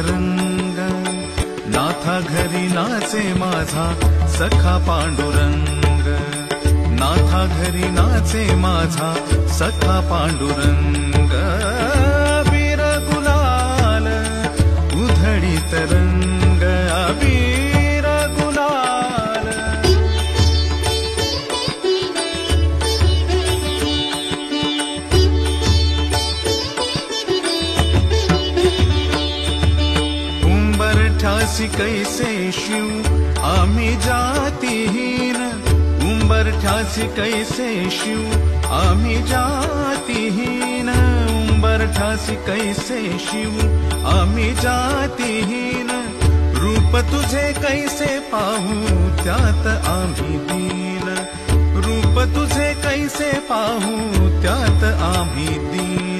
रंग, नाथा घरी नाचे माझा सखा पांडुरंग, नाथा घरी नाचे माझा सखा पांडुरंग, अबीर गुलाल उधळीत रंग, अबीर गुलाल. उंबरठ्यासी कैसे शिव आम्ही जातीहीन, उंबरठ्यासी कैसे शिव आम्ही जातीहीन, उंबरठ्यासी कैसे शिव आम्ही जातीहीन, रूप तुझे कैसे पाहू त्यात आम्ही दीन, रूप तुझे कैसे पाहू त्यात आम्ही दीन.